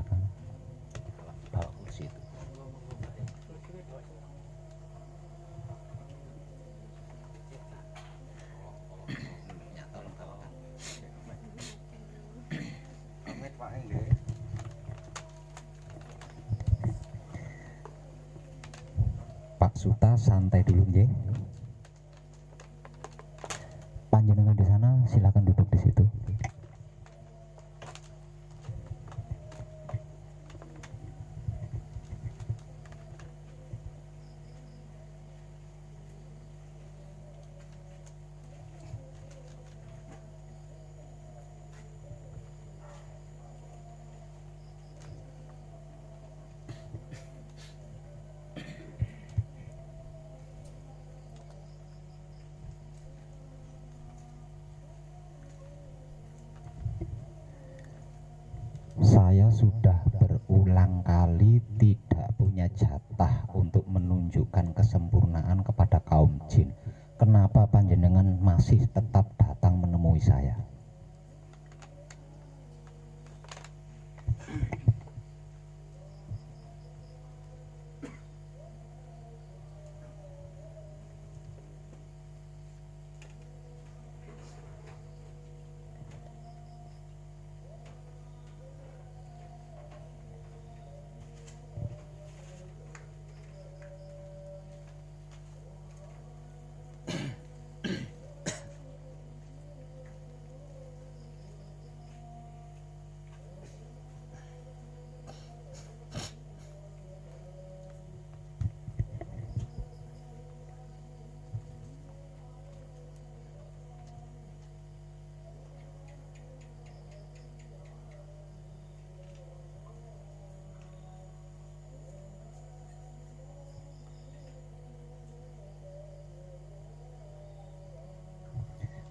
belakang. Bawa kursi itu. Ya, tolong bawakan. Pak Suta santai dulu nggih. Panjenengan di sana silakan duduk di situ. Saya sudah berulang kali tidak punya jatah untuk menunjukkan kesempurnaan kepada kaum jin. Kenapa panjenengan masih tetap datang menemui saya?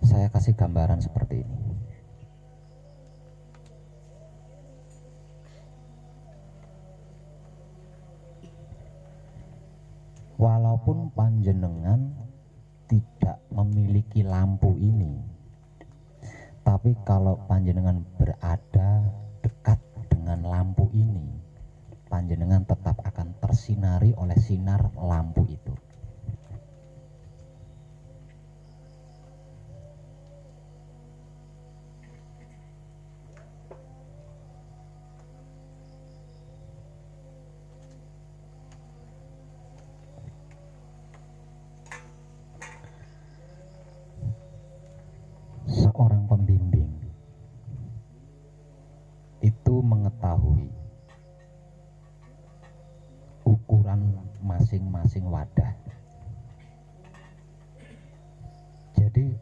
Saya kasih gambaran seperti ini. Walaupun panjenengan tidak memiliki lampu ini, tapi kalau panjenengan berada dekat dengan lampu ini, panjenengan tetap akan tersinari oleh sinar lampu itu. Seorang pembimbing itu mengetahui ukuran masing-masing wadah. Jadi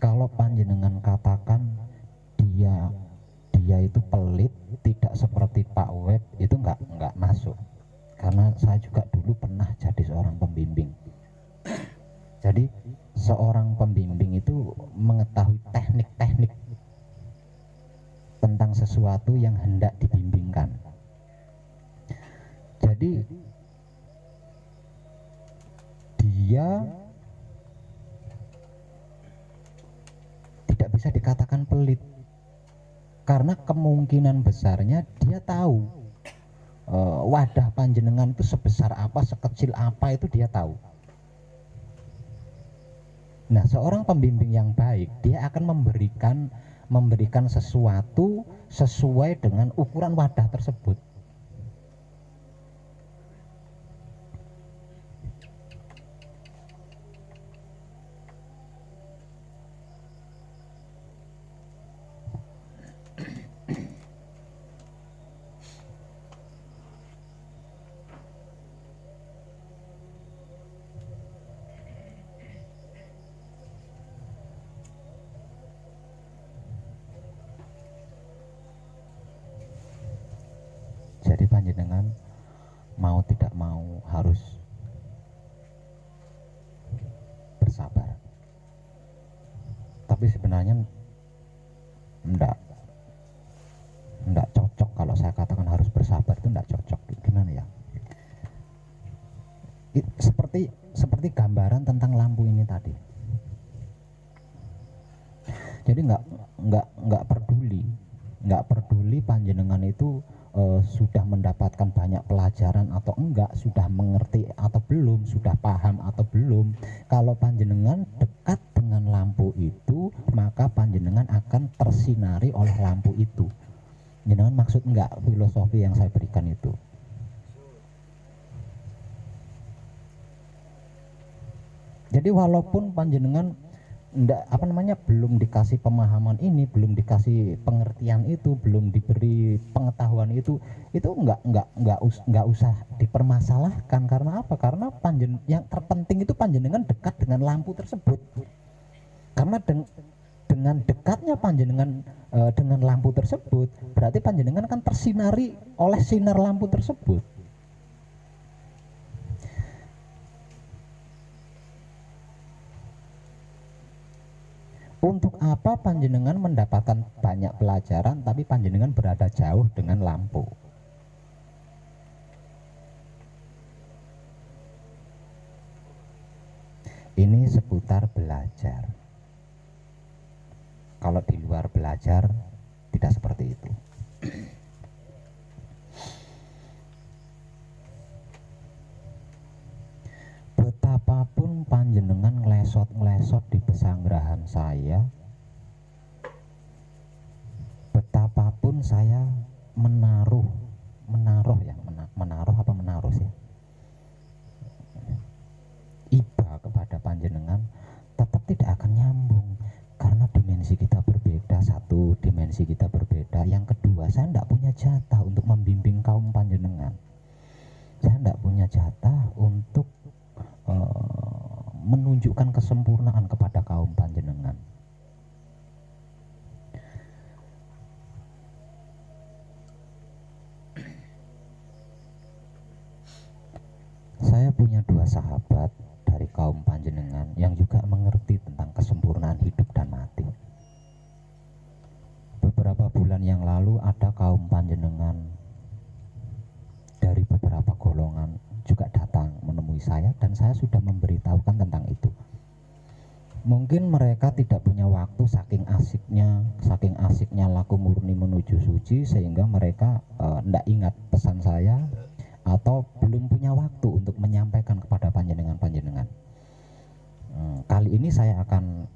kalau panjenengan katakan dia itu pelit, tidak seperti Pak Web, itu nggak masuk. Karena saya juga dulu pernah jadi seorang pembimbing. Jadi seorang pembimbing itu mengetahui teknik-teknik tentang sesuatu yang hendak dibimbingkan. Jadi dia tidak bisa dikatakan pelit, karena kemungkinan besarnya dia tahu wadah panjenengan itu sebesar apa, sekecil apa, itu dia tahu. Nah, seorang pembimbing yang baik, dia akan memberikan sesuatu sesuai dengan ukuran wadah tersebut. Jadi panjenengan mau tidak mau harus bersabar. Tapi sebenarnya enggak cocok kalau saya katakan harus bersabar, itu enggak cocok. Gimana ya? Seperti gambaran tentang lampu ini tadi. Jadi enggak peduli panjenengan itu sudah mendapatkan banyak pelajaran atau enggak, sudah mengerti atau belum, sudah paham atau belum. Kalau panjenengan dekat dengan lampu itu, maka panjenengan akan tersinari oleh lampu itu. Jenengan maksud enggak filosofi yang saya berikan itu? Jadi walaupun panjenengan ndak belum dikasih pemahaman ini, belum dikasih pengertian itu, belum diberi pengetahuan itu nggak usah dipermasalahkan. Karena apa? Karena yang terpenting itu panjenengan dekat dengan lampu tersebut. Karena dengan dekatnya panjenengan dengan lampu tersebut, berarti panjenengan kan tersinari oleh sinar lampu tersebut. Untuk apa panjenengan mendapatkan banyak pelajaran tapi panjenengan berada jauh dengan lampu? Ini seputar belajar. Kalau di luar belajar tidak seperti itu. Betapapun panjenengan ngelesot di pesanggrahan saya, betapapun saya menaruh sih, iba kepada panjenengan, tetap tidak akan nyambung. Karena dimensi kita berbeda. Satu, dimensi kita berbeda. Yang kedua, saya tidak punya jatah untuk membimbing kaum panjenengan. Saya tidak punya jatah untuk menunjukkan kesempurnaan kepada kaum panjenengan. Saya punya dua sahabat dari kaum panjenengan yang juga mengerti tentang kesempurnaan hidup dan mati. Beberapa bulan yang lalu ada kaum panjenengan dari beberapa golongan juga datang menemui saya, dan saya sudah memberitahukan tentang itu. Mungkin mereka tidak punya waktu, saking asiknya laku murni menuju suci, sehingga mereka tidak ingat pesan saya atau belum punya waktu untuk menyampaikan kepada panjenengan. Kali ini saya akan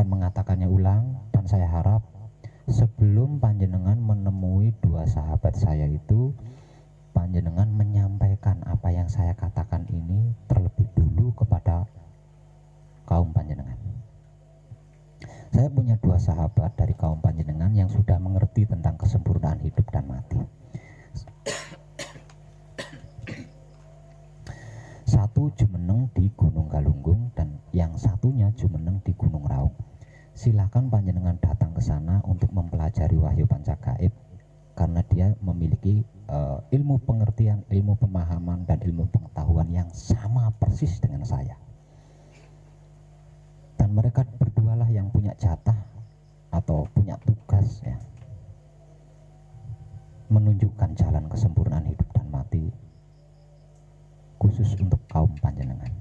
mengatakannya ulang, dan saya harap sebelum panjenengan menemui dua sahabat saya itu, panjenengan menyampaikan apa yang saya katakan ini terlebih dulu kepada kaum panjenengan. Saya punya dua sahabat dari kaum panjenengan yang sudah mengerti tentang kesempurnaan hidup dan mati. Satu jumeneng di Gunung Galunggung dan yang satunya jumeneng di Gunung Raung. Silakan panjenengan datang ke sana untuk mempelajari wahyu pancagaib, karena dia memiliki ilmu pengertian, ilmu pemahaman, dan ilmu pengetahuan yang sama persis dengan saya. Dan mereka berdualah yang punya jatah atau punya tugas, ya, menunjukkan jalan kesempurnaan hidup dan mati khusus untuk kaum panjenengan.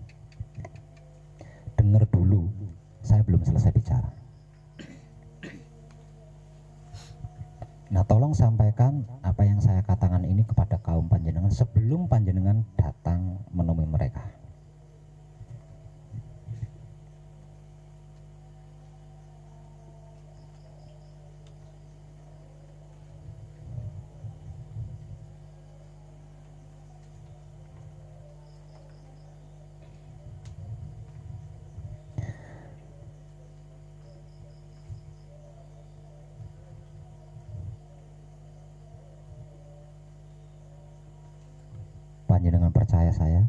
Dengar dulu, saya belum selesai bicara. Nah, tolong sampaikan apa yang saya katakan ini kepada kaum panjenengan sebelum panjenengan datang menemui mereka. Panjenengan percaya saya?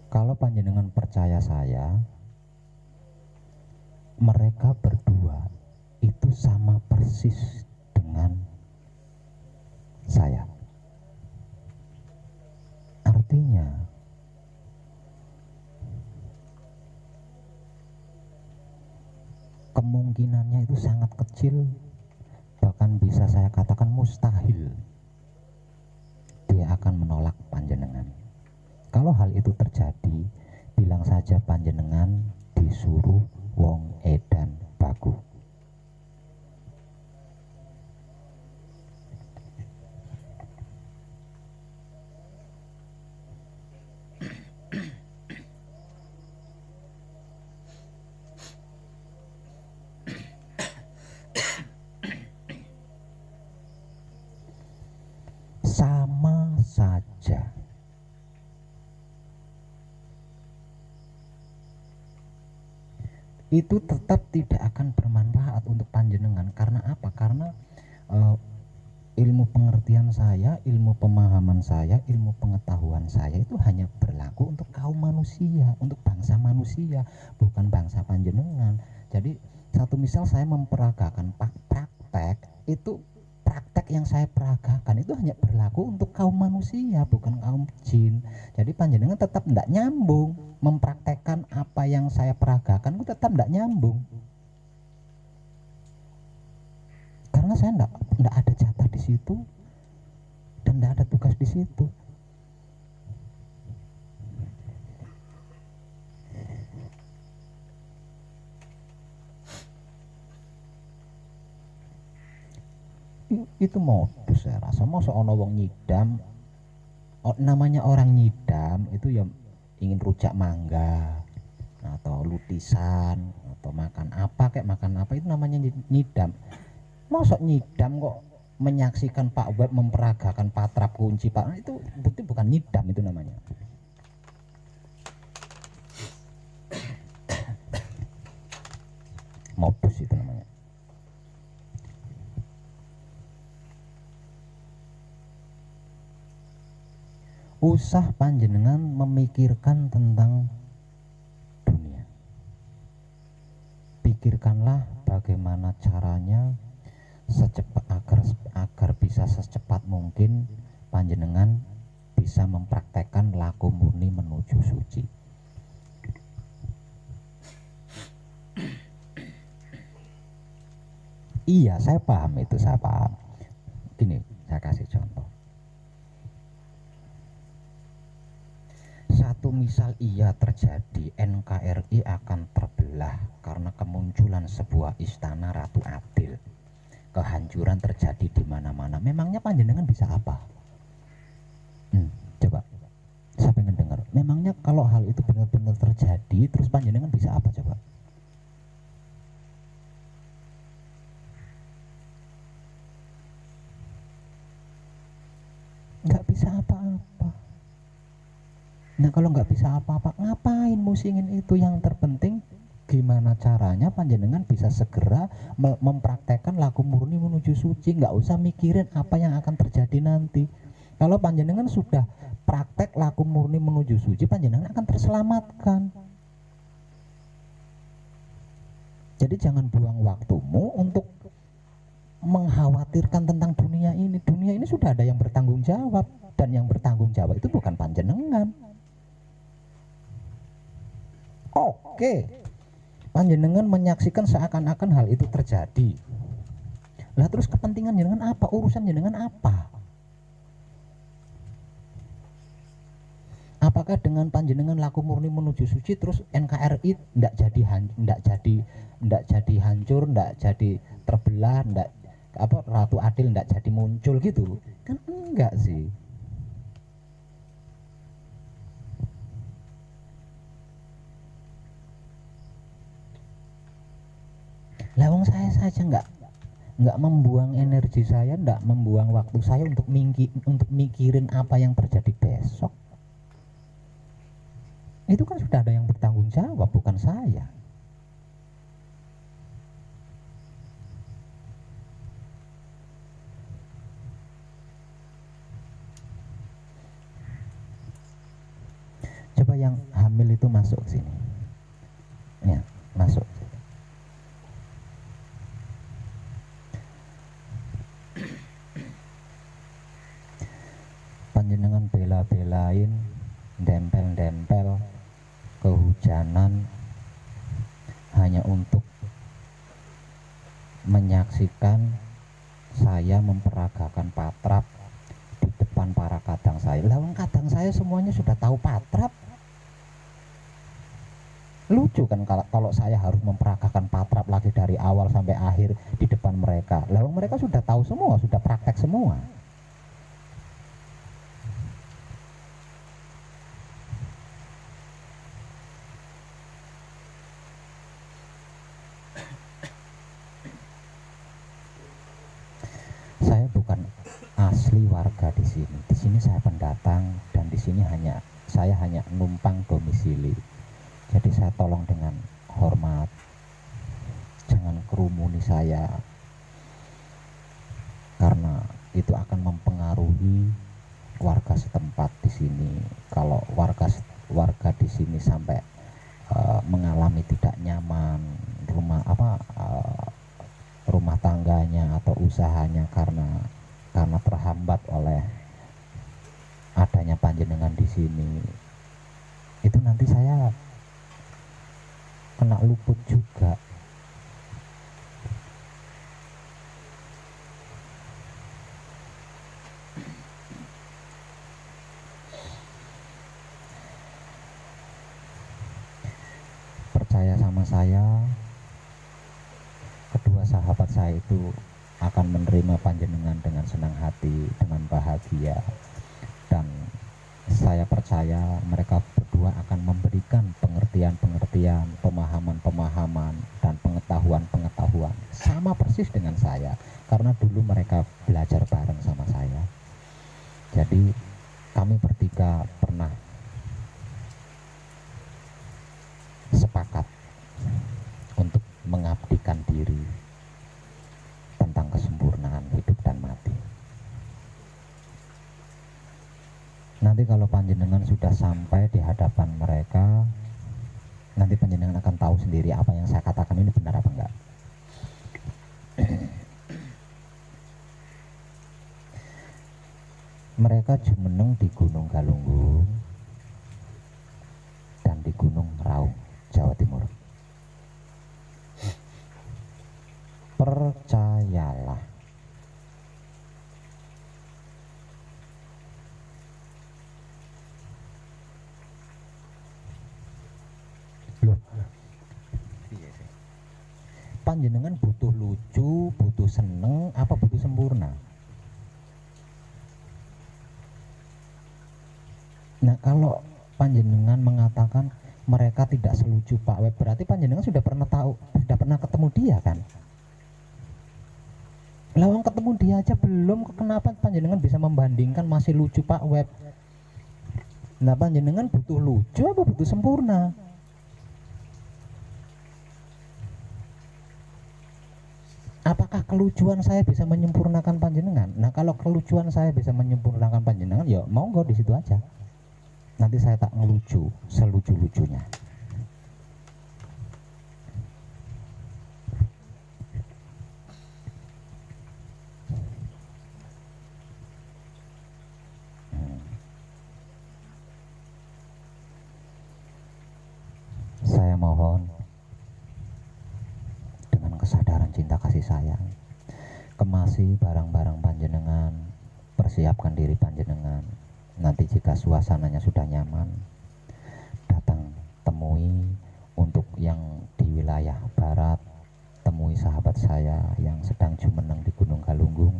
Kalau panjenengan percaya saya, mereka berdua itu sama persis dengan saya. Artinya kemungkinannya itu sangat kecil, bahkan bisa saya katakan mustahil dia akan menolak panjenengan. Kalau hal itu terjadi, bilang saja panjenengan disuruh wong edan baku. Sama saja. Itu tetap tidak akan bermanfaat untuk panjenengan. Karena apa? Karena ilmu pengertian saya, ilmu pemahaman saya, ilmu pengetahuan saya itu hanya berlaku untuk kaum manusia, untuk bangsa manusia, bukan bangsa panjenengan. Jadi satu misal saya memperagakan praktek, itu praktek yang saya peragakan itu hanya berlaku untuk kaum manusia, bukan kaum jin. Jadi panjenengan tetap tidak nyambung mempraktekkan apa yang saya peragakan, itu tetap tidak nyambung. Karena saya enggak ada jatah di situ dan enggak ada tugas di situ. Itu modus saya rasa. Masa ono wong nyidam, namanya orang nyidam itu ya ingin rujak mangga atau lutisan atau makan apa kayak makan apa, itu namanya nyidam. Masa nyidam kok menyaksikan Pak Web memperagakan patrap kunci Pak, itu bukan nyidam, itu namanya. Modus itu namanya. Usah panjenengan memikirkan tentang dunia. Pikirkanlah bagaimana caranya agar bisa secepat mungkin panjenengan bisa mempraktekkan laku murni menuju suci. Iya, saya paham itu, saya paham. Gini, saya kasih contoh. Satu misal iya terjadi, NKRI akan terbelah karena kemunculan sebuah istana Ratu Adil. Kehancuran terjadi di mana-mana. Memangnya panjenengan bisa apa? Coba, saya pengen dengar. Memangnya kalau hal itu benar-benar terjadi, terus panjenengan bisa apa coba? Nggak bisa apa-apa. Nah kalau nggak bisa apa-apa, ngapain musingin itu? Yang terpenting gimana caranya panjenengan bisa segera mempraktekkan laku murni menuju suci. Nggak usah mikirin apa yang akan terjadi nanti. Kalau panjenengan sudah praktek laku murni menuju suci, panjenengan akan terselamatkan. Jadi jangan buang waktumu untuk mengkhawatirkan tentang dunia ini. Dunia ini sudah ada yang bertanggung jawab, dan yang bertanggung jawab itu bukan panjenengan. Oke, panjenengan menyaksikan seakan-akan hal itu terjadi. Lah terus kepentingan jenengan apa? Urusan jenengan apa? Apakah dengan panjenengan laku murni menuju suci terus NKRI ndak jadi hancur, ndak jadi terbelah, ndak Ratu Adil ndak jadi muncul gitu? Kan enggak sih. Lawang saya saja nggak membuang energi saya, nggak membuang waktu saya untuk mikirin apa yang terjadi besok. Itu kan sudah ada yang bertanggung jawab, bukan saya. Coba yang hamil itu masuk ke sini. Ya, masuk. Panjenengan bela-belain, dempel-dempel, kehujanan hanya untuk menyaksikan saya memperagakan patrap di depan pengetahuan para kadang saya. Lawan kadang saya semuanya sudah tahu patrap. Lucu kan kalau saya harus memperagakan patrap lagi dari awal sampai akhir di depan mereka. Lawan mereka sudah tahu semua, sudah praktek semua. Saya bukan asli warga di sini. Di sini saya pendatang dan di sini saya hanya numpang domisili. Jadi saya tolong dengan hormat, jangan kerumuni saya, karena itu akan mempengaruhi warga setempat di sini. Kalau warga di sini sampai mengalami tidak nyaman rumah tangganya atau usahanya karena terhambat oleh adanya panjenengan di sini, itu nanti saya kena luput juga. Percaya sama saya, kedua sahabat saya itu akan menerima panjenengan dengan senang hati, dengan bahagia, dan saya percaya mereka berdua akan memberikan pengertian-pengertian, pemahaman-pemahaman, dan pengetahuan-pengetahuan sama persis dengan saya, karena dulu mereka belajar bareng sama saya. Jadi kami bertiga pernah sepakat untuk mengabdikan diri tentang kesempurnaan hidup dan mati. Nanti kalau panjenengan sudah sampai di hadapan mereka, nanti panjenengan akan tahu sendiri apa yang saya katakan ini benar apa enggak. Mereka jumeneng di Gunung Galunggung dan di Gunung Raung, Jawa Timur. Percayalah, loh, panjenengan butuh lucu, butuh seneng, apa butuh sempurna? Nah, kalau panjenengan mengatakan mereka tidak selucu Pak Web, berarti panjenengan sudah pernah ketemu dia kan? Lawang ketemu dia aja belum, kenapa panjenengan bisa membandingkan masih lucu Pak Web? Nah, panjenengan butuh lucu apa butuh sempurna? Apakah kelucuan saya bisa menyempurnakan panjenengan? Nah, kalau kelucuan saya bisa menyempurnakan panjenengan, ya monggo di situ aja. Nanti saya tak ngelucu selucu-lucunya. Saya mohon dengan kesadaran cinta kasih sayang, kemasi barang-barang panjenengan, persiapkan diri panjenengan. Nanti jika suasananya sudah nyaman, datang temui. Untuk yang di wilayah barat, temui sahabat saya yang sedang jumeneng di Gunung Galunggung.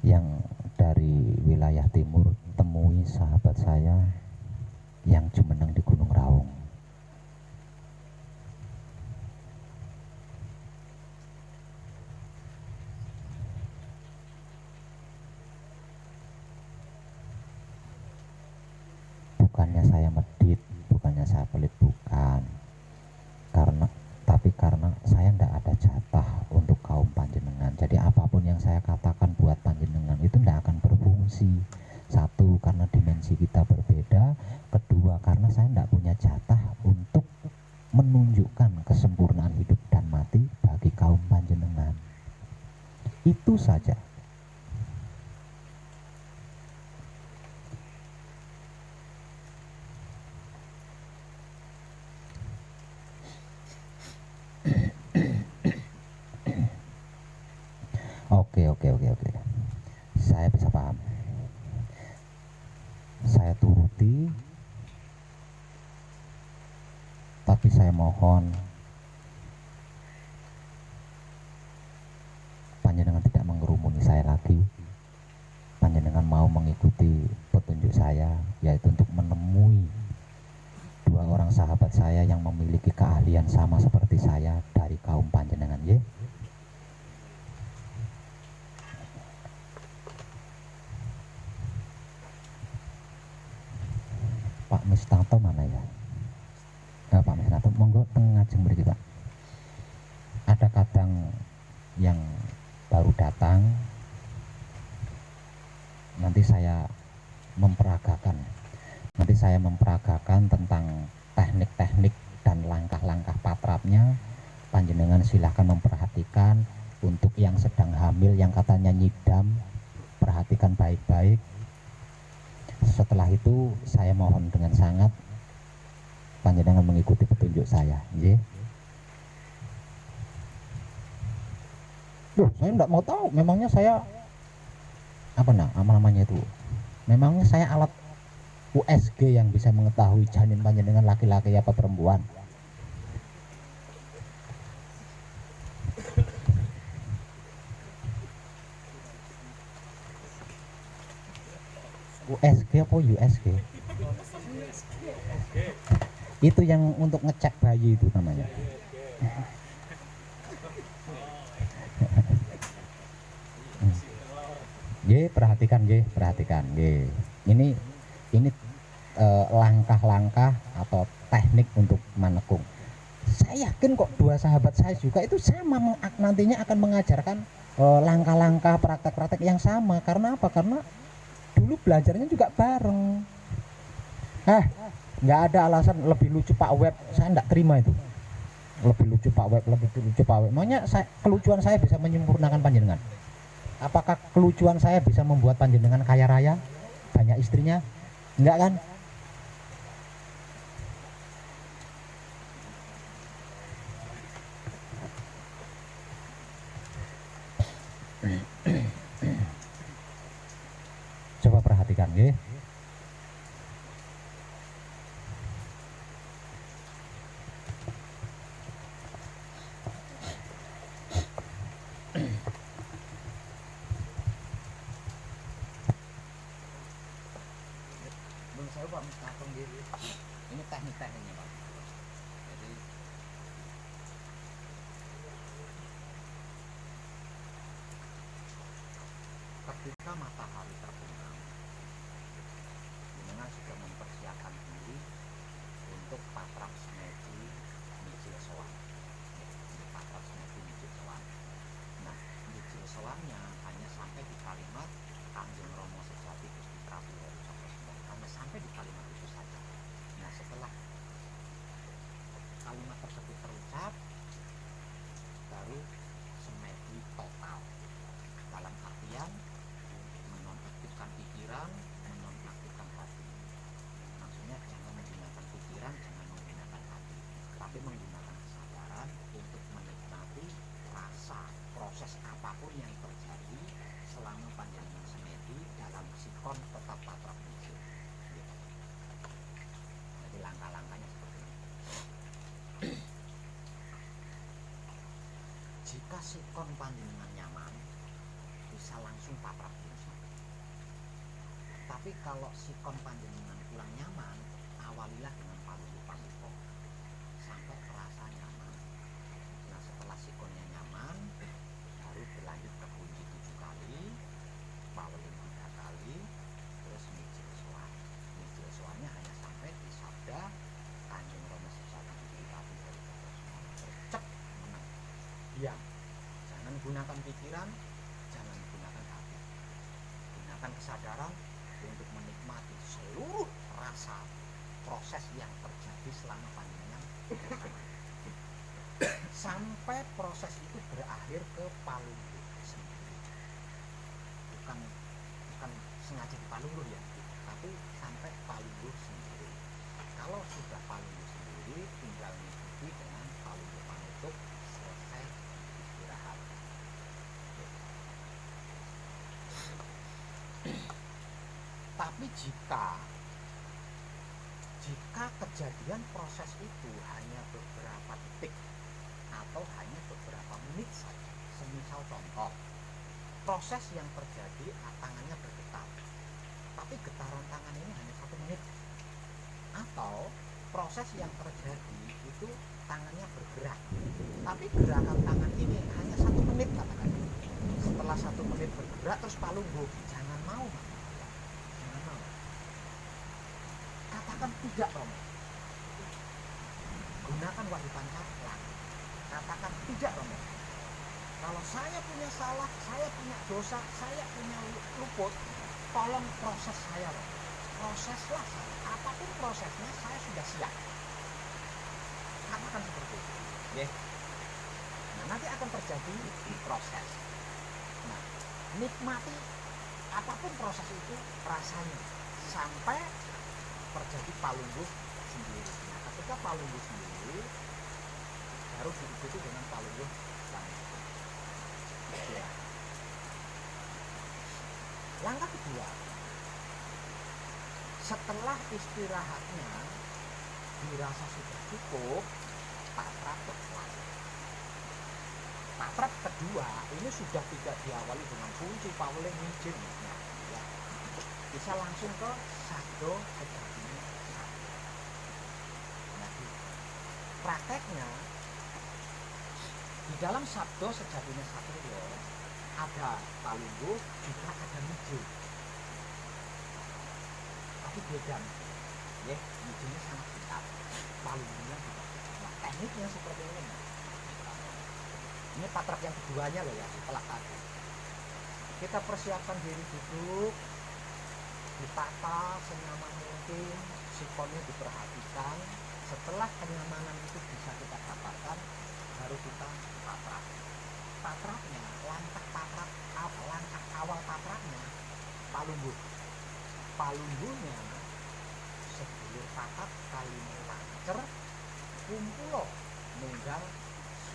Yang dari wilayah timur, temui sahabat saya yang jumeneng di Gunung Raung. Bukannya saya medit, bukannya saya pelit, bukan. Karena saya tidak ada jatah untuk kaum panjenengan. Jadi apapun yang saya katakan buat panjenengan itu tidak akan berfungsi. Satu, karena dimensi kita berbeda. Kedua, karena saya tidak punya jatah untuk menunjukkan kesempurnaan hidup dan mati bagi kaum panjenengan. Itu saja. Oke. Saya bisa paham. saya mohon panjenengan tidak mengerumuni saya lagi. Panjenengan mau mengikuti petunjuk saya, yaitu untuk menemui dua orang sahabat saya yang memiliki keahlian sama seperti saya dari kaum panjenengan, ya. Pak Mistanto mana ya? Pak Mistanto, monggo tengah ngajeng mriki, Pak. Ada kadang yang baru datang, nanti saya memperagakan tentang teknik-teknik dan langkah-langkah patrapnya. Panjenengan silahkan memperhatikan. Untuk yang sedang hamil yang katanya nyidam, perhatikan baik-baik. Setelah itu saya mohon dengan sangat panjenengan mengikuti petunjuk saya, nggih. Loh, saya enggak mau tahu, memangnya saya namanya itu, memangnya saya alat USG yang bisa mengetahui janin panjenengan laki-laki apa perempuan? USG apa USG? Itu yang untuk ngecek bayi itu namanya. Perhatikan, Ini langkah-langkah atau teknik untuk menekung. Saya yakin kok dua sahabat saya juga itu sama nantinya akan mengajarkan langkah-langkah praktek-praktek yang sama. Karena apa? Karena dulu belajarnya juga bareng. Nggak ada alasan lebih lucu Pak Web, saya nggak terima itu. Lebih lucu Pak Web. Makanya kelucuan saya bisa menyempurnakan panjenengan. Apakah kelucuan saya bisa membuat panjenengan kaya raya, banyak istrinya? Enggak kan? Coba perhatikan, nggih. Saya Pak Mustafa gitu. Ini teknik-tekniknya Pak. Jadi ketika matahari terbenam, dengan sudah mempersiapkan diri untuk patrap semedi mijil sowan. Ini patrap semedi mijil sowan. Nah, mijil sowannya hanya sampai di kalimat Kanjeng Rama Sejati Gusti Prabu Heru Saka Semar. Hanya sampai di kalimat itu saja. Nah, setelah kalimat tersebut terucap, baru semedi total, dalam artian menonaktifkan pikiran, menonaktifkan hati. Maksudnya jangan menggunakan pikiran, jangan menggunakan hati, tapi menggunakan kesadaran untuk menikmati rasa proses apapun yang terjadi selama panjenengan semedi dalam sikon tetap patrap mijil. Jadi langkah-langkahnya seperti ini. Jika sikon panjenengan nyaman, bisa langsung patrap mijil. Tapi kalau sikon panjenengan kurang nyaman, awalilah dengan paluku-paluku sampai terasa nyaman. Nah, setelah sikonnya nyaman, baru berlanjut ke kunci 7 kali, pawelin 3 kali, terus mijil sowan. Mijil sowannya hanya sampai di sabda Kanjeng Rama Sejati Gusti Prabu Heru Saka Semar. Cep, menang. Diam. Jangan gunakan pikiran, jangan gunakan hati. Gunakan kesadaran untuk menikmati seluruh rasa proses yang terjadi selama panjenengan bersama. Sampai proses itu berakhir ke palungguh sendiri. Bukan sengaja di palungguh ya, tapi sampai palungguh sendiri. Kalau sudah palungguh sendiri, tinggal mengikuti dengan palungguh panutup, selesai istirahat. Tapi jika kejadian proses itu hanya beberapa detik atau hanya beberapa menit saja, semisal contoh proses yang terjadi tangannya bergetar, tapi getaran tangan ini hanya 1 menit, atau proses yang terjadi itu tangannya bergerak, tapi gerakan tangan ini hanya 1 menit katakan. Setelah 1 menit bergerak terus palungguh, jangan mau, jangan mau. Katakan tidak, Romo. Gunakan wahyu pancaklan. Katakan tidak, Romo. Kalau saya punya salah, saya punya dosa, saya punya luput, tolong proses saya, Romo. Proseslah saya. Apapun prosesnya, saya sudah siap. Katakan seperti itu. Yeah. Nah, nanti akan terjadi proses. Nah, nikmati apapun proses itu rasanya sampai terjadi palungguh sendiri. Nah, ketika palungguh sendiri baru diikuti dengan palungguh selanjutnya. Ya. Langkah kedua, setelah istirahatnya dirasa sudah cukup, tatrap berkelas. Tatrap kedua ini sudah tidak diawali dengan kunci pauling izin, ya. Bisa langsung ke sabdo sejatinya. Nah, prakteknya di dalam sabdo sejatinya satrio ada palungguh juga ada mijil, tapi beda, ya. Mijilnya sangat singkat, palunggungnya juga. Nah, tekniknya seperti ini. Ini patrap yang keduanya loh ya, setelah tadi. Kita persiapkan diri duduk, ditata senyaman mungkin, sikonnya diperhatikan. Setelah kenyamanan itu bisa kita dapatkan, baru kita patrap. Patrapnya, langkah awal patrapnya, palungguh. Palungguhnya sedulur papat kali melancer, kumpulo nunggal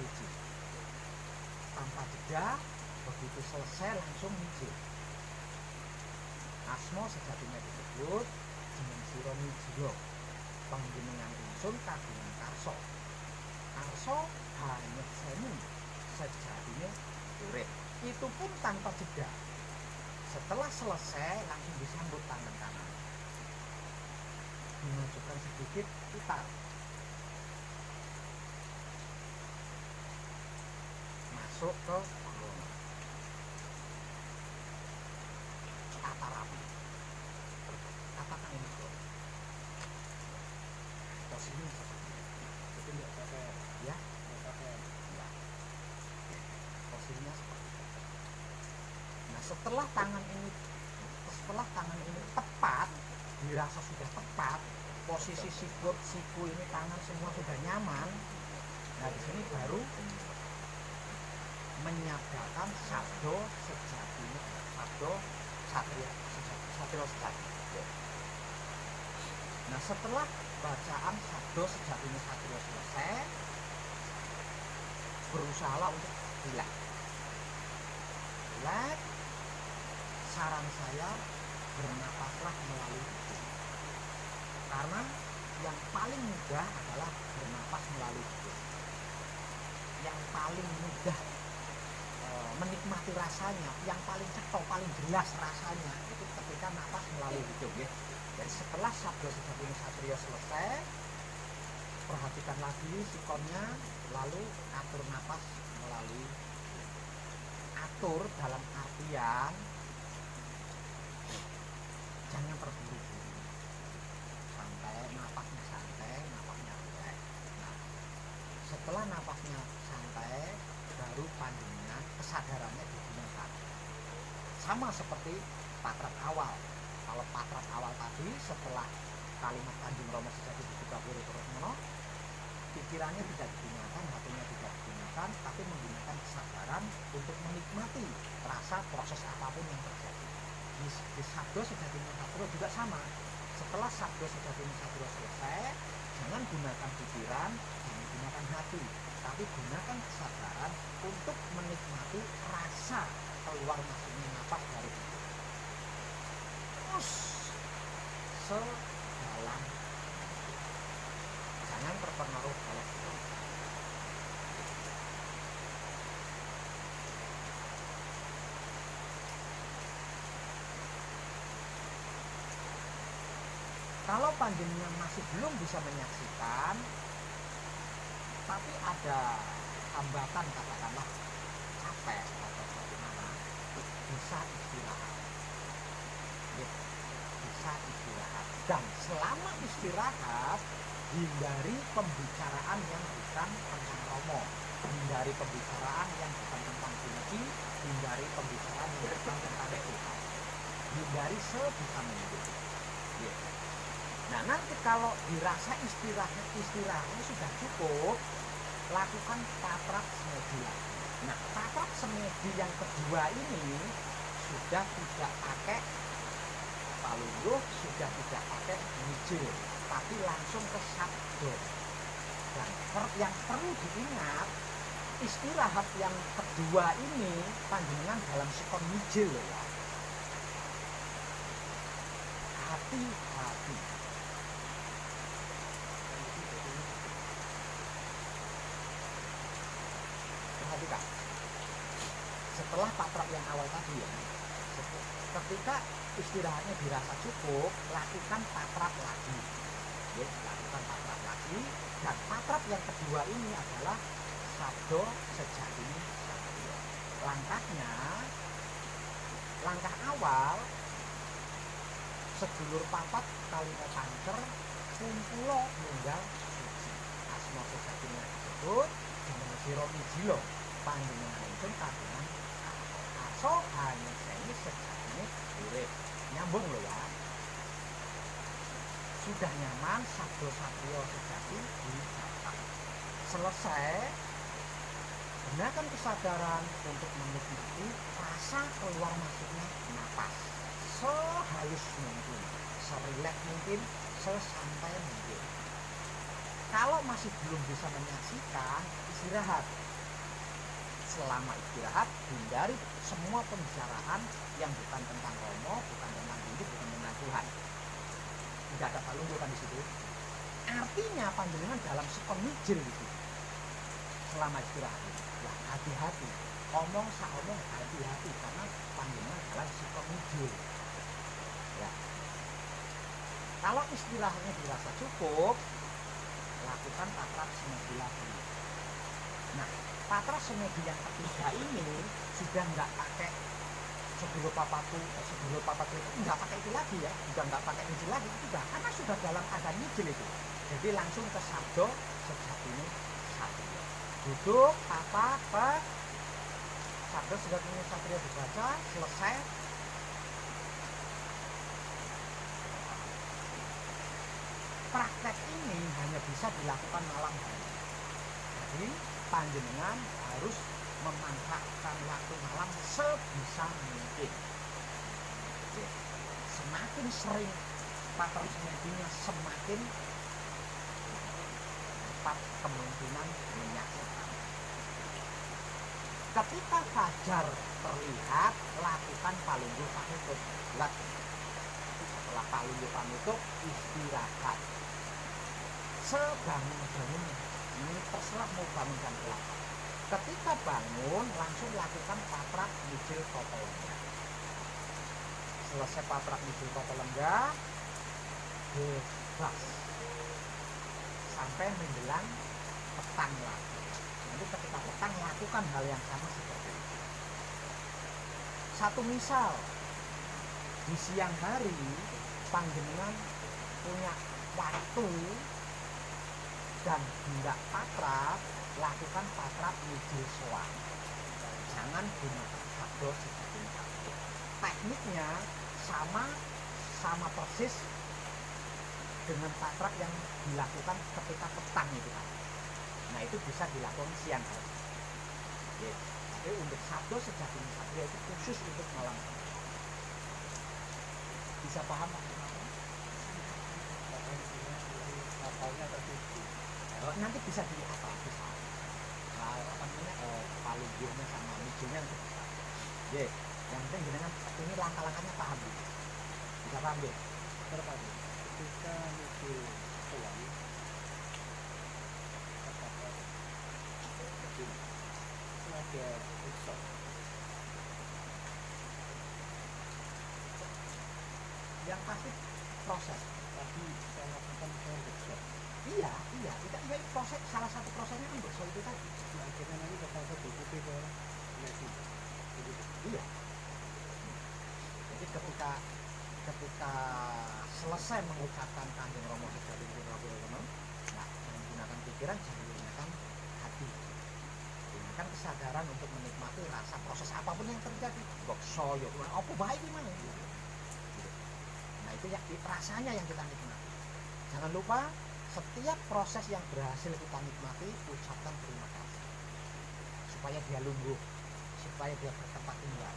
suci. Tanpa jeda, begitu selesai langsung mijil. Asmo sejatinya disebut jeneng sira mijil, panjenengan ingsun kagungan karso. Karso hanya seni sejatinya urip. Itu pun tanpa jeda. Setelah selesai langsung disambut tangan kanan. Dimajukan sedikit, putar. Masuk ke tata rapi. Katakan ini bro. Posisinya seperti itu. Itu tidak pakai, ya? Tidak pakai, ya. Posisinya seperti itu. Nah, setelah tangan ini tepat, dirasa sudah tepat, posisi siku ini tangan semua sudah nyaman. Nah, di sini baru menyatakan sabdo sejatinya, sabdo satrio sejati. Nah, setelah bacaan sabdo sejatinya satrio selesai, berusaha untuk relax. Saran saya, bernapaslah melalui hidung. Karena yang paling mudah adalah bernapas melalui hidung. Yang paling mudah menikmati rasanya, yang paling cetok, paling jelas rasanya itu ketika napas melalui hidung, ya. Jadi setelah sabdo sejatinya satrio selesai, perhatikan lagi sikonnya, lalu atur napas melalui atur dalam artian jangan terburu-buru, santai, napasnya rileks. Nah, setelah napasnya santai, baru panjangnya kesadarannya digunakan. Sama seperti patrap awal. Kalau patrap awal tadi setelah kalimat Kanjeng Rama Sejati Budi terus mono, pikirannya tidak digunakan, hatinya tidak digunakan, tapi menggunakan kesadaran untuk menikmati rasa proses apapun yang terjadi. Di sabdo sejatinya satrio juga sama. Setelah sabdo sejatinya satrio selesai, jangan gunakan pikiran, jangan gunakan hati, tapi gunakan kesadaran untuk menikmati rasa keluar masuknya napas dari hidung. Terus sedalam Kalau panjenengan masih belum bisa menyaksikan, tapi ada hambatan, katakanlah capek atau bagaimana, bisa istirahat. Ya, bisa istirahat. Dan selama istirahat, hindari pembicaraan yang bukan tentang romo, hindari pembicaraan yang bukan tentang kunci, hindari pembicaraan yang bukan tentang Tuhan, hindari sebisa mungkin. Ya. Nah, nanti kalau dirasa istirahatnya sudah cukup, lakukan tatrap semedi. Nah, tatrap semedi yang kedua ini sudah tidak pakai palungguh, sudah tidak pakai mijil, tapi langsung ke sabdo. Dan yang perlu diingat, istirahat yang kedua ini panjenengan dalam sekon mijil ya. Hati-hati. Perhatikan. Setelah tatrap yang awal tadi ya, ketika istirahatnya dirasa cukup, lakukan tatrap lagi. Ya, lakukan tatrap lagi. Dan tatrap yang kedua ini adalah sabdo sejati satrio. Langkah awal, sedulur papat kalimo pancer kumpulo nunggal suci. Asma sejatinya disebut jeneng sira mijilo panjenenganipun kagungan aso hanya seni sejatinya urip. Nyambung loh ya. Sudah nyaman sabdo satrio sejati dicatat. Selesai, gunakan kesadaran untuk menikmati rasa keluar masuknya napas sehalus mungkin, serileks mungkin, sesantai mungkin. Kalau masih belum bisa menyaksikan, istirahat. Selama istirahat, hindari semua pembicaraan yang bukan tentang romo, bukan tentang hidup, bukan tentang Tuhan. Tidak ada palungguh kan di situ. Artinya panjenengan dalam sepenijil di situ. Selama istirahat, ya hati-hati. Omong saomong hati-hati karena panjenengan dalam sepenijil. Ya. Kalau istirahatnya dirasa cukup, lakukan tatrap semedi lagi. Nah, tatrap semedi yang ketiga ini sudah nggak pakai sedulur papatu itu nggak pakai itu lagi ya, sudah nggak pakai itu lagi, sudah karena sudah dalam keadaan mijil itu. Jadi langsung ke sabdo sejatinya satrio. Duduk, tata, sabdo sejatinya satrio dibaca, selesai. Praktek ini hanya bisa dilakukan malam hari. Jadi panjenengan harus memanfaatkan waktu malam sebisa mungkin. Semakin sering tatrap semedinya, semakin cepat kemungkinan menyaksikan. Ketika fajar terlihat, lakukan palungguh panutup. Setelah palungguh panutup, istirahat. Sebangun-bangunnya, ini terserah mau bangun jam berapa. Ketika bangun, langsung lakukan tatrap mijil tata lenggah. Selesai tatrap mijil tata lenggah, bebas sampai menjelang petang lagi. Nanti ketika petang lakukan hal yang sama seperti itu. Satu misal, di siang hari panjenengan punya waktu dan hendak tatrap, lakukan tatrap mijil sowan. Jangan gunakan sabdo sejati satrio. Tekniknya sama persis dengan tatrap yang dilakukan ketika petang itu kan. Nah, itu bisa dilakukan siang hari. Ya, tapi untuk sabdo sejati satrio itu khusus untuk malam hari. Bisa paham maksudnya? Apalnya tadi nanti bisa di apa bisa palungguhnya sama mijilnya nanti bisa. Ya, yang penting jenengan ini langkah-langkahnya paham gitu. Bisa paham ya? Terpaham. Ketika mijil sowan ada usok. Yang pasti proses tadi saya lakukan ke workshop. Iya, proses, salah satu prosesnya kan workshop itu tadi. Nah, akhirnya nanti bakal ke BPP ke Messi. Iya. Jadi ketika selesai mengucapkan Kanjeng Rama Sejati Purwakayana, nah, menggunakan pikiran, jangan menggunakan hati. Gunakan kesadaran untuk menikmati rasa proses apapun yang terjadi. Kok soyo, apa baik gimana? Nah, itu ya rasanya yang kita nikmati. Jangan lupa setiap proses yang berhasil kita nikmati, ucapkan terima kasih supaya dia lungguh, supaya dia bertempat tinggal.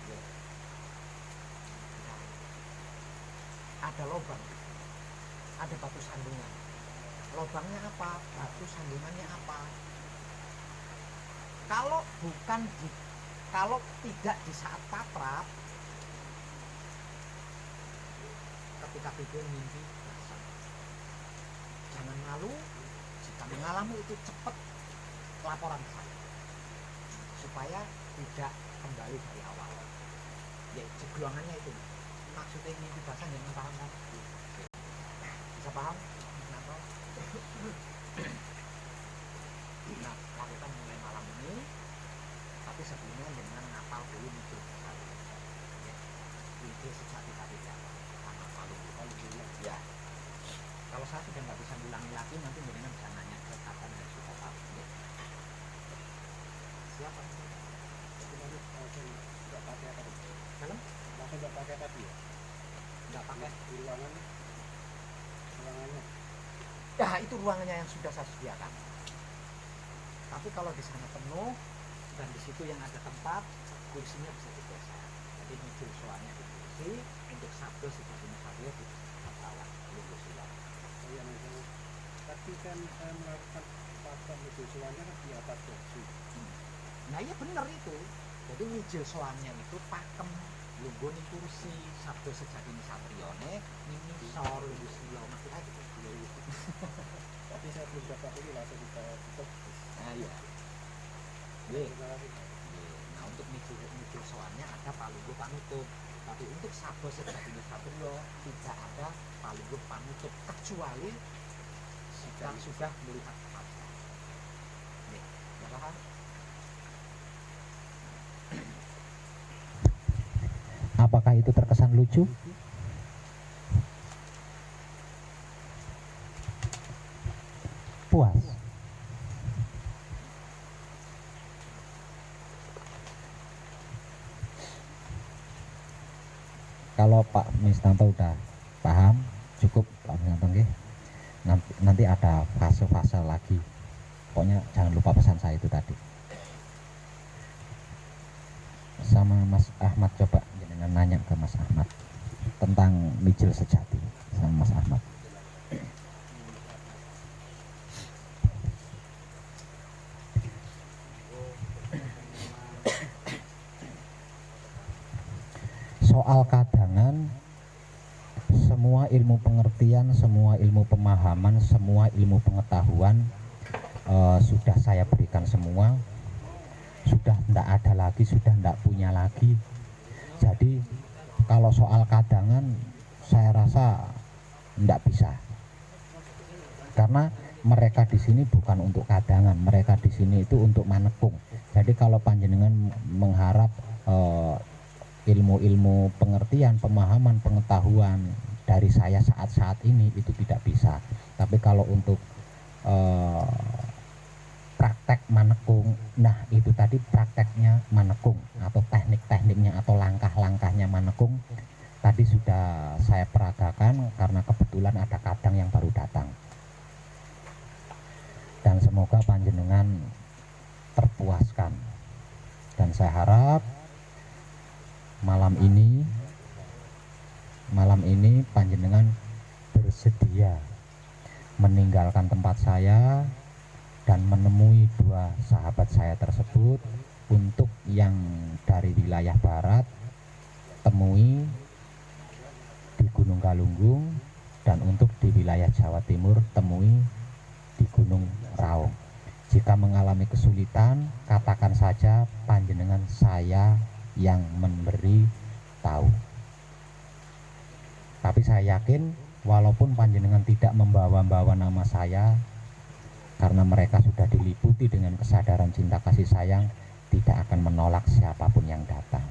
Ya. Nah, ada lubang, ada batu sandungan. Lubangnya apa? Batu sandungannya apa? Kalau tidak di saat patrap, ketika tidur mimpi, rasa. Jangan malu, jika mengalami itu cepat laporan saya supaya tidak kembali dari awal. Ya, jegelangannya itu maksudnya mimpi basah, jangan paham kan? Bisa paham? Nah, lakukan mulai malam ini, tapi sebelumnya dengan ngapal dulu mimpi basah. Ya, mimpi sejati tadi ya, ngapal dulu. Ya. Kalau saya sudah nggak bisa ngulangi lagi, nanti mendingan bisa nanya ke kapan yang sudah tahu. Ya. Siapa? Tapi nanti langsung nggak pakai apa? Dalam? Langsung nggak pakai tadi ya? Nggak pakai. Di ruangannya. Ya, itu ruangannya yang sudah saya sediakan. Tapi kalau di sana penuh dan di situ yang ada tempat, kursinya bisa digeser. Jadi muncul soalnya di kursi, untuk sabdo sepertinya sabdo di bawah, di kursi lah. Oh iya, misalnya tadi kan saya melakukan patok mijil soalnya kan di atas kursi. Nah iya benar itu. Jadi mijil soalnya itu pakem lungguh ning kursi, sabdo sejati satrione, ini sor lungguh sila maksud aja. Tapi saya belum dapat ini langsung kita tutup. Nah iya. Terima kasih. Nah untuk mijil soalnya ada palungguh panutup. Tapi untuk sabdo sejati satrio tidak ada palungguh panutup kecuali jika sudah melihat fatwa. Ya paham? Apakah itu terkesan lucu? Puas? Kalau Pak Mistanto udah paham, cukup Pak Mistanto nggih. Nanti ada fase-fase lagi. Pokoknya jangan lupa pesan saya itu tadi. Sama Mas Ahmad, coba jangan nanya ke Mas Ahmad tentang mijil sejati sama Mas Ahmad. Soal kadangan, semua ilmu pengertian, semua ilmu pemahaman, semua ilmu pengetahuan sudah saya berikan semua. Sudah tidak ada lagi, sudah tidak punya lagi. Jadi kalau soal kadangan saya rasa tidak bisa, karena mereka di sini bukan untuk kadangan, mereka di sini itu untuk manekung. Jadi kalau panjenengan mengharap ilmu-ilmu pengertian, pemahaman, pengetahuan dari saya saat-saat ini itu tidak bisa. Tapi kalau untuk praktek manekung, nah itu tadi prakteknya manekung atau teknik-tekniknya atau langkah-langkahnya manekung tadi sudah saya peragakan karena kebetulan ada kadang yang baru datang. Dan semoga panjenengan terpuaskan. Dan saya harap malam ini panjenengan bersedia meninggalkan tempat saya dan menemui dua sahabat saya tersebut. Untuk yang dari wilayah barat, temui di Gunung Galunggung, dan untuk di wilayah Jawa Timur, temui di Gunung Raung. Jika mengalami kesulitan, katakan saja panjenengan saya yang memberi tahu. Tapi saya yakin walaupun panjenengan tidak membawa-bawa nama saya, karena mereka sudah diliputi dengan kesadaran cinta kasih sayang, tidak akan menolak siapapun yang datang.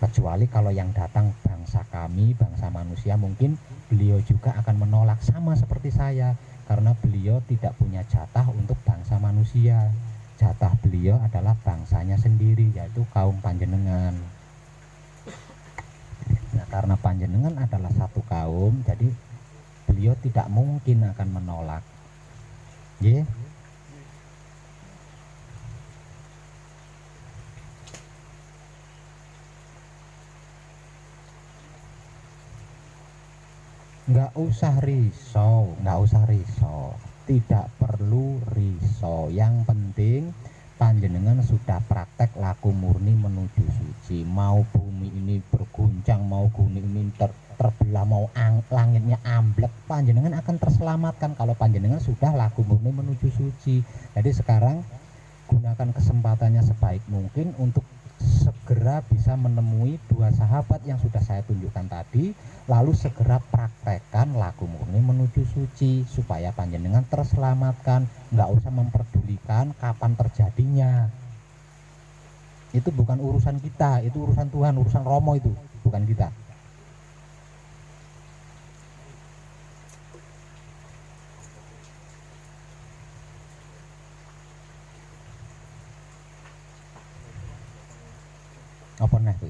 Kecuali kalau yang datang bangsa kami, bangsa manusia, mungkin beliau juga akan menolak sama seperti saya, karena beliau tidak punya jatah untuk bangsa manusia. Jatah beliau adalah bangsanya sendiri, yaitu kaum panjenengan. Nah, karena panjenengan adalah satu kaum, jadi beliau tidak mungkin akan menolak. Ye? Nggak usah risau, nggak usah risau, tidak perlu risau. Yang penting panjenengan sudah praktek laku murni menuju suci. Mau bumi ini berguncang, mau bumi ini terbelah, mau langitnya amblek, panjenengan akan terselamatkan kalau panjenengan sudah laku murni menuju suci. Jadi sekarang gunakan kesempatannya sebaik mungkin untuk segera bisa menemui dua sahabat yang sudah saya tunjukkan tadi, lalu segera praktekkan laku murni menuju suci supaya panjenengan terselamatkan. Nggak usah memperdulikan kapan terjadinya, itu bukan urusan kita, itu urusan Tuhan, urusan Romo, itu bukan kita. Apa nih tuh?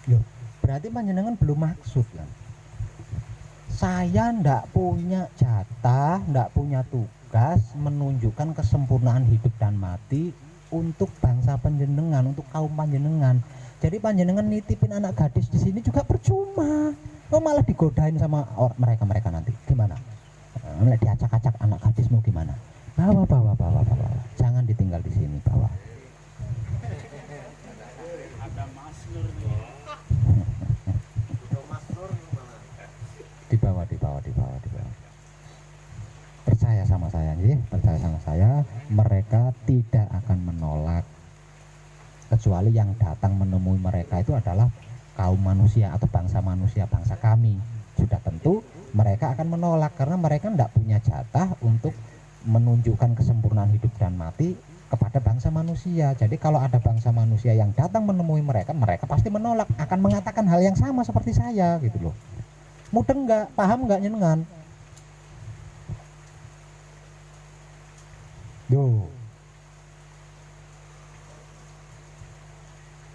Loh, berarti panjenengan belum maksud kan? Saya ndak punya jatah, ndak punya tugas menunjukkan kesempurnaan hidup dan mati untuk bangsa panjenengan, untuk kaum panjenengan. Jadi panjenengan nitipin anak gadis di sini juga percuma. Oh, malah digodain sama mereka nanti. Gimana? Diacak-acak anak gadismu gimana? Bawa. Jangan ditinggal di sini, bawa. Ada Mas Nur nih. Dibawa. Percaya sama saya, percaya sama saya, mereka tidak akan menolak, kecuali yang datang menemui mereka itu adalah kaum manusia atau bangsa manusia, bangsa kami. Sudah tentu mereka akan menolak karena mereka tidak punya jatah untuk menunjukkan kesempurnaan hidup dan mati kepada bangsa manusia. Jadi kalau ada bangsa manusia yang datang menemui mereka, mereka pasti menolak, akan mengatakan hal yang sama seperti saya gitu loh. Mudeng nggak? Paham nggak nyenengan? Yo.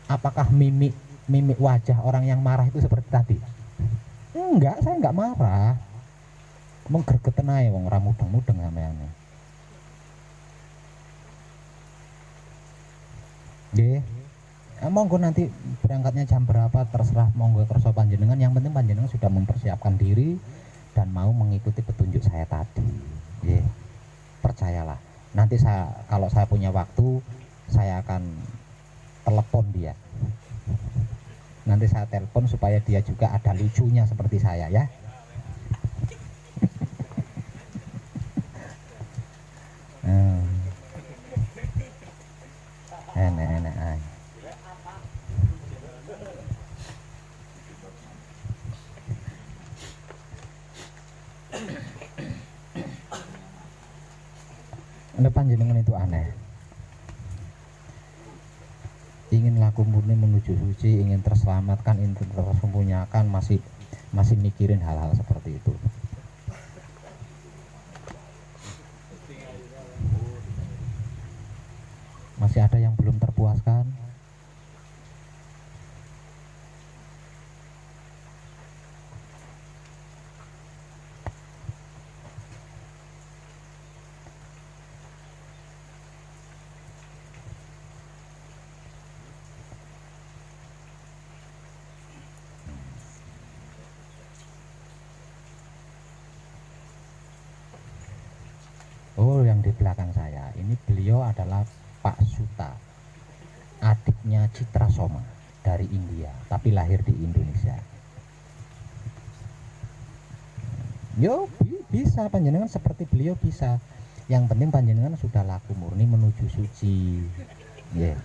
Apakah mimik wajah orang yang marah itu seperti tadi? Enggak, saya enggak marah. Menggergeten ae wong ora mudeng-mudeng sampeyan. Nggih. Monggo nanti berangkatnya jam berapa terserah, monggo kersa panjenengan, yang penting panjenengan sudah mempersiapkan diri dan mau mengikuti petunjuk saya tadi. Nggih. Percayalah. Nanti kalau saya punya waktu, saya akan telepon dia. Nanti saya telepon supaya dia juga ada lucunya seperti saya ya. Enak ay. Anda panjenengan itu aneh. Ingin laku murni menuju suci, ingin terselamatkan, ingin tersembunyikan, masih mikirin hal-hal seperti itu. Masih ada yang belum terpuaskan. Oh, yang di belakang saya ini beliau adalah Pak Suta, adiknya Citra Soma dari India, tapi lahir di Indonesia. Yo, bisa panjenengan seperti beliau bisa. Yang penting panjenengan sudah laku murni menuju suci. Nggih.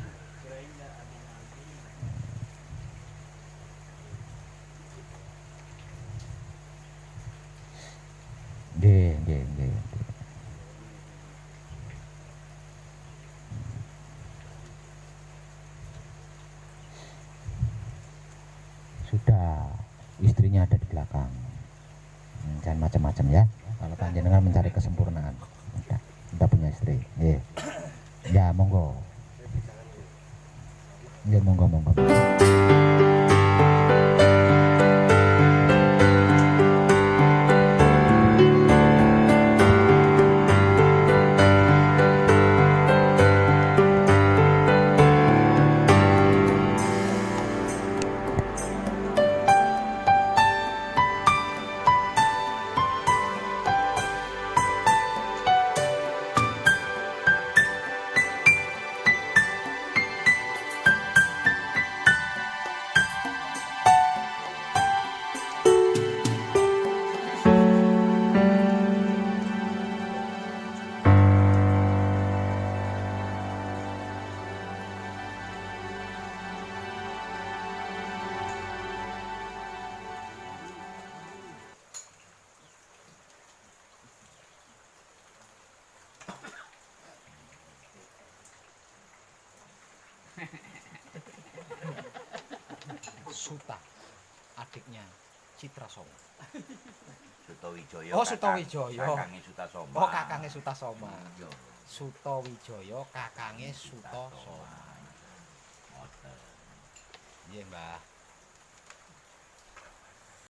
Nggih, nggih, nggih. Sudah, istrinya ada di belakang. Jangan macam-macam ya. Kalau panjenengan mencari kesempurnaan, udah punya istri. Nggih. Ya, monggo. Nggih, monggo, monggo. Suta, adiknya Citra Soma. Sutawijaya. Oh, Sutawijaya. Kakange Sutasoma. Oh, kakange Sutasoma. Iya. Sutawijaya kakange Sutasoma. Ngoten. Nggih, Mbah.